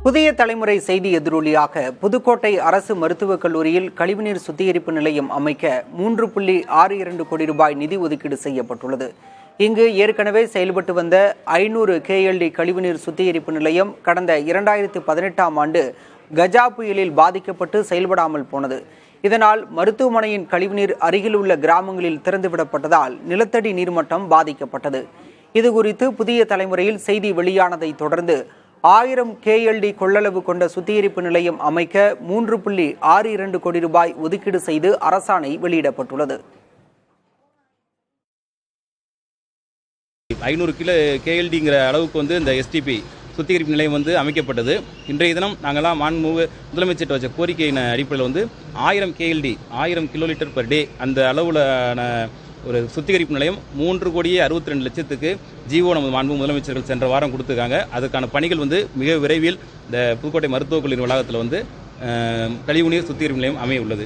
புதிய தலைமுறை செய்தி எதிரொலியாக புதுக்கோட்டை அரசு மருத்துவக் கல்லூரியில் கழிவுநீர் சுத்திகரிப்பு நிலையம் அமைக்க 3.62 கோடி ரூபாய் நிதி ஒதுக்கீடு செய்யப்பட்டுள்ளது. இங்கு ஏற்கனவே செயல்பட்டு வந்த 500 KLD கழிவுநீர் சுத்திகரிப்பு நிலையம் கடந்த 2018ஆம் ஆண்டு கஜா புயலில் பாதிக்கப்பட்டு செயல்படாமல் போனது. இதனால் மருத்துவமனையின் கழிவுநீர் அருகில் உள்ள கிராமங்களில் திறந்துவிடப்பட்டதால் நிலத்தடி நீர்மட்டம் பாதிக்கப்பட்டது. இதுகுறித்து புதிய தலைமுறையில் செய்தி வெளியானதை தொடர்ந்து 1000 KLD கொள்ளளவு கொண்ட சுத்திகரிப்பு நிலையம் அமைக்க 3.62 கோடி ரூபாய் ஒதுக்கீடு செய்து அரசாணை வெளியிடப்பட்டுள்ளது. 500 KLDங்கிற அளவுக்கு இந்த STP சுத்திகரிப்பு நிலையம் அமைக்கப்பட்டது. இன்றைய தினம் நாங்கள்லாம் மாண்புமிகு முதலமைச்சர் வச்ச கோரிக்கையின் அடிப்படையில் 1000 KLD 1000 கிலோலிட்டர் பர் டே அந்த அளவுலான ஒரு சுத்திகரிப்பு நிலையம் 3,62,00,000க்கு ஜிஓ நமது மாண்பு முதலமைச்சர்கள் சென்ற வாரம் கொடுத்துருக்காங்க. அதுக்கான பணிகள் மிக விரைவில் இந்த புதுக்கோட்டை மருத்துவக் கல்லூரி வளாகத்தில் கழிவுநீர் சுத்திகரிப்பு நிலையம் அமைய உள்ளது.